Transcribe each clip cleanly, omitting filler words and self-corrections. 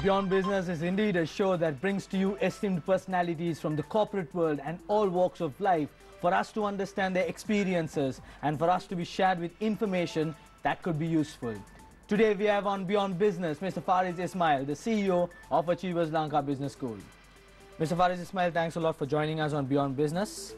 Beyond Business is indeed a show that brings to you esteemed personalities from the corporate world and all walks of life for us to understand their experiences and for us to be shared with information that could be useful. Today we have on Beyond Business Mr. Faris Ismail, the CEO of SriLanka Business School. Mr. Faris Ismail, thanks a lot for joining us on Beyond Business.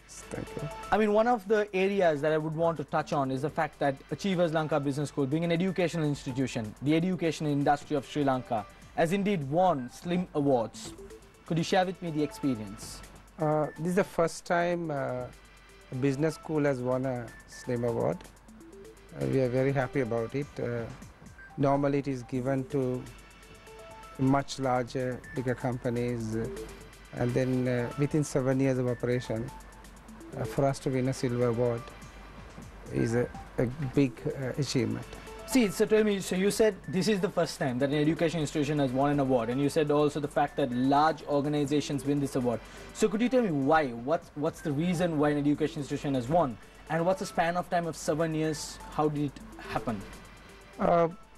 Thank you. I mean, one of the areas that I would want to touch on is the fact that SriLanka Business School, being an educational institution, the education industry of Sri Lanka, has indeed won SLIM Awards. Could you share with me the experience? This is the first time a business school has won a SLIM Award. We are very happy about it. Normally it is given to much larger, bigger companies, and then within 7 years of operation, for us to win a silver award is a big achievement. See, so tell me, so you said this is the first time that an education institution has won an award, and you said also the fact that large organizations win this award. So could you tell me why? What's the reason why an education institution has won? And what's the span of time of 7 years? How did it happen?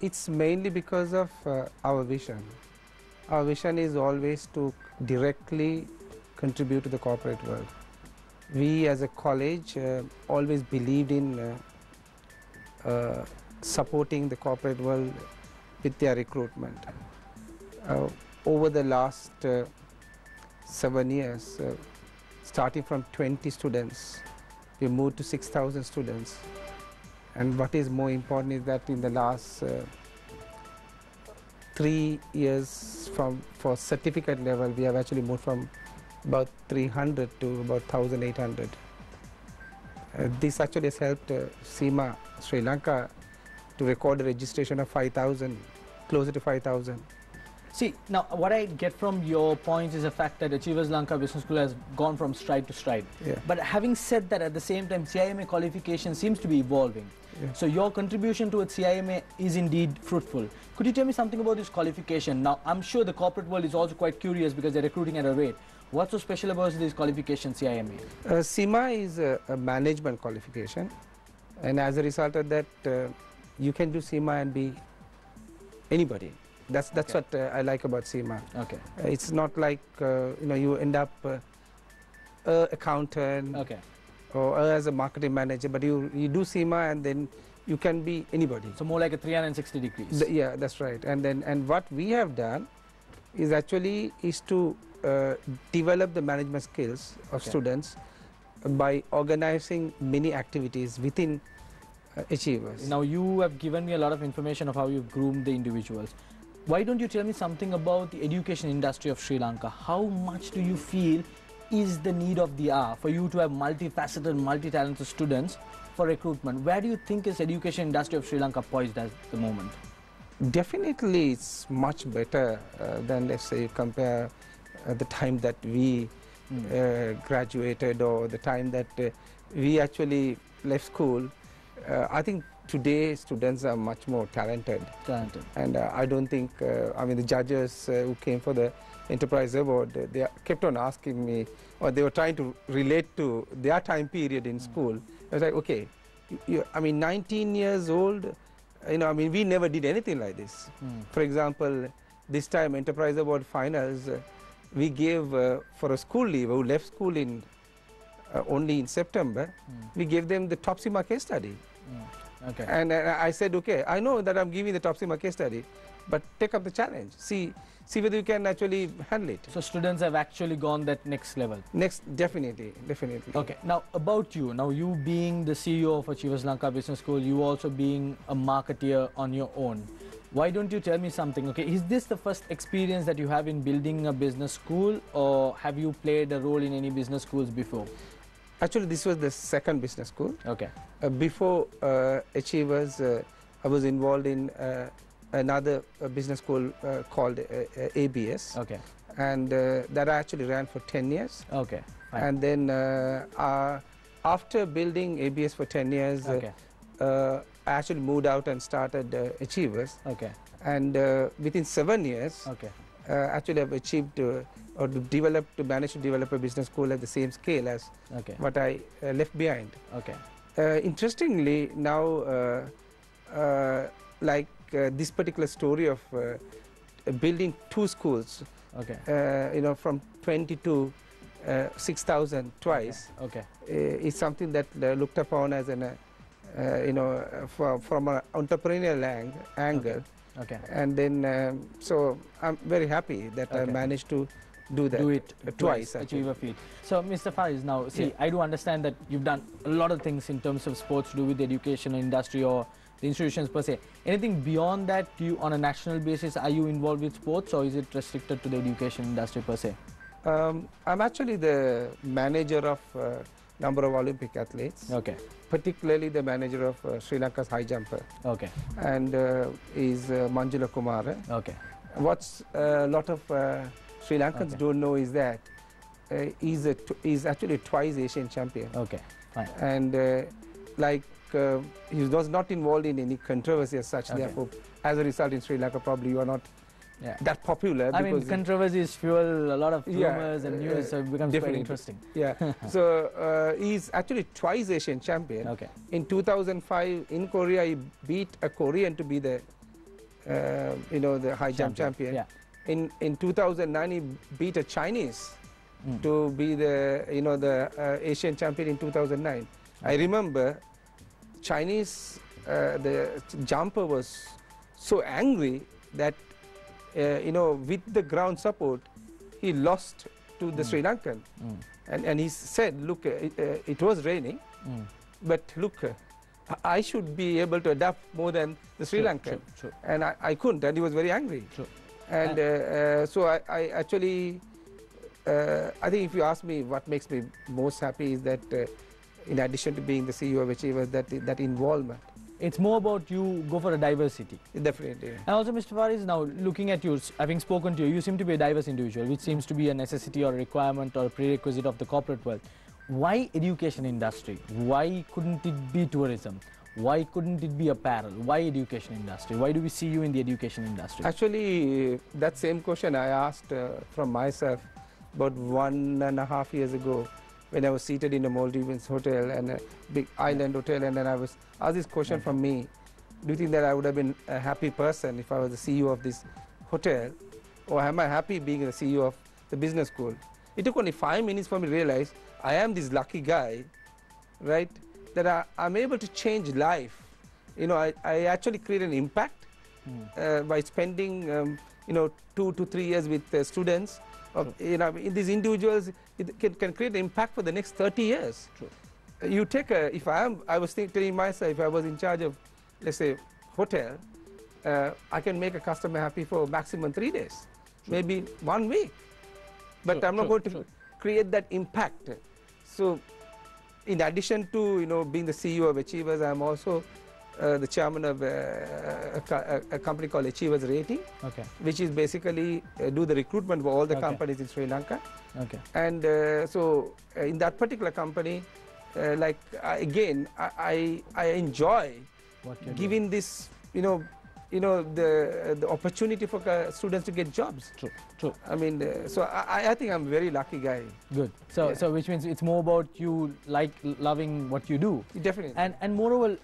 It's mainly because of our vision. Our vision is always to directly contribute to the corporate world. We as a college always believed in supporting the corporate world with their recruitment. Over the last 7 years, starting from 20 students, we moved to 6,000 students. And what is more important is that in the last 3 years for certificate level, we have actually moved from about 300 to about 1,800. This actually has helped SEMA Sri Lanka to record a registration of 5,000, closer to 5,000. See, now what I get from your points is the fact that SriLanka Business School has gone from stride to stride. Yeah. But having said that, at the same time, CIMA qualification seems to be evolving. Yeah. So your contribution towards CIMA is indeed fruitful. Could you tell me something about this qualification? Now, I'm sure the corporate world is also quite curious because they're recruiting at a rate. What's so special about this qualification, CIMA? SEMA is a management qualification, and as a result of that, you can do SEMA and be anybody. That's okay. What I like about SEMA. Okay. It's not like you end up accountant, okay, or as a marketing manager, but you do SEMA and then you can be anybody. So more like a 360 degrees. Yeah, that's right. And what we have done is actually to develop the management skills of students by organizing many activities within achievers. Now you have given me a lot of information of how you've groomed the individuals. Why don't you tell me something about the education industry of Sri Lanka? How much do you feel is the need of the hour for you to have multifaceted, multi-talented students for recruitment? Where do you think is education industry of Sri Lanka poised at the moment? Definitely it's much better than, let's say, compare the time that we graduated or the time that we actually left school. I think today students are much more talented. And I don't think, I mean, the judges who came for the Enterprise Award, they kept on asking me, or they were trying to relate to their time period in school. I was like, okay, I mean, 19 years old, I mean, we never did anything like this. For example, this time Enterprise Award finals, we gave for a school leaver who left school in only in September, we gave them the top SEMA case study. Okay. And I said, okay, I know that I'm giving the top SEMA case study, but take up the challenge. See whether you can actually handle it. So students have actually gone that next level. Definitely. Okay. Now about you. Now you being the CEO of SriLanka Business School, you also being a marketeer on your own. Why don't you tell me something? Okay, is this the first experience that you have in building a business school, or have you played a role in any business schools before? Actually, this was the second business school. Okay. Before Achievers, I was involved in another business school called ABS. Okay. And that I actually ran for 10 years. Okay. Fine. And then after building ABS for 10 years, okay, I actually moved out and started Achievers. Okay. And within 7 years, okay, actually I've achieved or managed to develop a business school at the same scale as what I left behind. Okay. Interestingly, now, like this particular story of building 2 schools, Okay. you know, from 20 to 6,000 twice, Okay. is something that looked upon as an, you know, from an entrepreneurial angle. Okay. And then, so I'm very happy that I Okay. managed to do that. Do it twice, achieve a feat. So, Mr. Faris, now, see, Yeah. I do understand that you've done a lot of things in terms of sports to do with the education industry or the institutions per se. Anything beyond that, on a national basis, are you involved with sports, or is it restricted to the education industry per se? I'm actually the manager of number of Olympic athletes, Okay. particularly the manager of Sri Lanka's high jumper, Okay. and is Manjula Kumara. Okay. What's a lot of Sri Lankans Okay. don't know is that he's actually twice Asian champion, Okay. Fine. and like he was not involved in any controversy as such. Okay. Therefore, as a result, in Sri Lanka, probably you are not Yeah. that popular. I mean, because controversies fuel a lot of Yeah, rumors and news, so it becomes quite definitely. interesting. Yeah. So he's actually twice Asian champion. Okay. In 2005 in Korea, he beat a Korean to be the you know, the high jump champion. Yeah. In 2009, he beat a Chinese Mm. to be the, you know, the Asian champion in 2009. I remember Chinese the jumper was so angry that you know, with the ground support, he lost to the Sri Lankan. And he said, look, it was raining, but look, I should be able to adapt more than the Sri Lankan. True. And I couldn't, and he was very angry. True. And so I actually, I think if you ask me what makes me most happy is that in addition to being the CEO of Achievers, that involvement. It's more about you go for a diversity. Definitely. And also, Mr. Faris, now looking at you, having spoken to you, you seem to be a diverse individual, which seems to be a necessity or a requirement or a prerequisite of the corporate world. Why education industry? Why couldn't it be tourism? Why couldn't it be apparel? Why education industry? Why do we see you in the education industry? Actually, that same question I asked from myself about 1.5 years ago, when I was seated in a Maldives hotel and a big island hotel, and then I was asked this question from me: do you think that I would have been a happy person if I was the CEO of this hotel, or am I happy being the CEO of the business school? It took only 5 minutes for me to realize I am this lucky guy, right? That I'm able to change life. You know, I actually create an impact by spending you know, 2 to 3 years with students. You know, these individuals, it can create an impact for the next 30 years. True. You take I was telling myself, if I was in charge of, let's say, hotel, I can make a customer happy for maximum 3 days, maybe 1 week. But I'm not going to create that impact. So, in addition to, you know, being the CEO of Achievers, I'm also the chairman of a company called Achievers Rating, which is basically do the recruitment for all the companies in Sri Lanka. And so in that particular company, like again, I enjoy giving this, you know, the opportunity for students to get jobs. True. I mean, so I think I'm a very lucky guy. Good. So, so which means it's more about you loving what you do. Definitely. And moreover,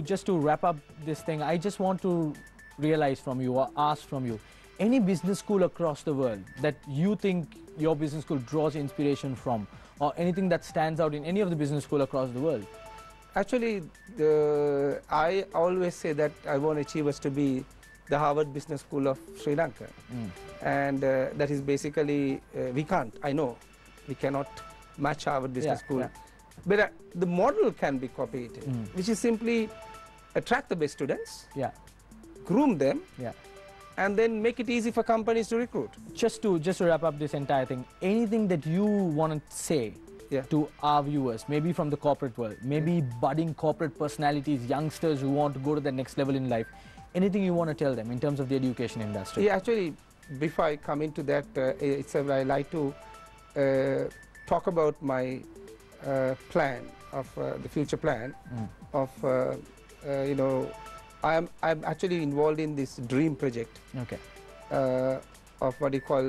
just to wrap up this thing, I just want to realize from you or ask from you, any business school across the world that you think your business school draws inspiration from, or anything that stands out in any of the business school across the world? Actually, I always say that I want Achievers to be the Harvard Business School of Sri Lanka. And that is basically, we can't, I know, we cannot match Harvard Business School. But the model can be copied, which is simply attract the best students, groom them, and then make it easy for companies to recruit. Just to wrap up this entire thing, anything that you want to say to our viewers, maybe from the corporate world, maybe budding corporate personalities, youngsters who want to go to the next level in life, anything you want to tell them in terms of the education industry? Yeah, actually, before I come into that, I like to talk about my plan of the future plan of you know, I'm actually involved in this dream project of what you call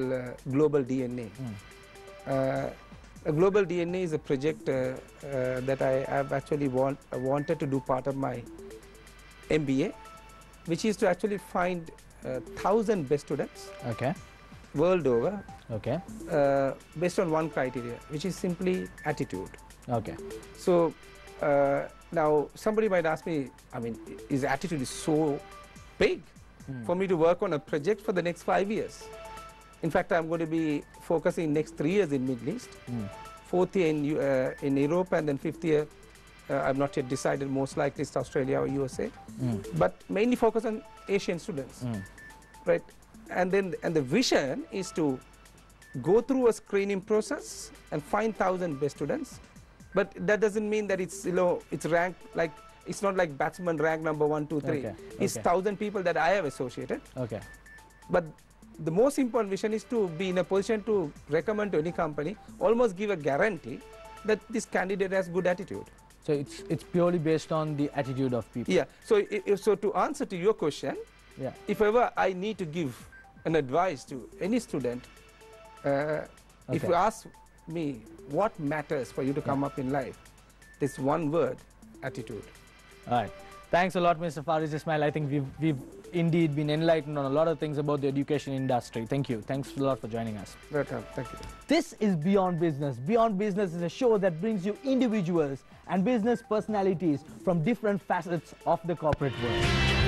Global DNA. Global DNA is a project that I have actually wanted to do part of my MBA, which is to actually find 1,000 best students Okay. world over Okay. based on one criteria, which is simply attitude. Okay. So now somebody might ask me, I mean, his attitude is so big for me to work on a project for the next 5 years. In fact, I'm going to be focusing next 3 years in Middle East, fourth year in Europe, and then fifth year, I've not yet decided, most likely it's Australia or USA, but mainly focus on Asian students, right? And then the vision is to go through a screening process and find 1,000 best students. But that doesn't mean that it's, you know, it's ranked like, it's not like batsman rank number 1, 2, 3. Okay. It's 1,000 people that I have associated. Okay. But the most important vision is to be in a position to recommend to any company, almost give a guarantee that this candidate has good attitude. So it's purely based on the attitude of people. Yeah. So so to answer to your question, Yeah. if ever I need to give an advice to any student, if you ask me what matters for you to come up in life, this one word, attitude. All right. Thanks a lot, Mr. Faris Ismail. I think we've indeed been enlightened on a lot of things about the education industry. Thank you. Thanks a lot for joining us. Welcome. Thank you. This is Beyond Business. Beyond Business is a show that brings you individuals and business personalities from different facets of the corporate world.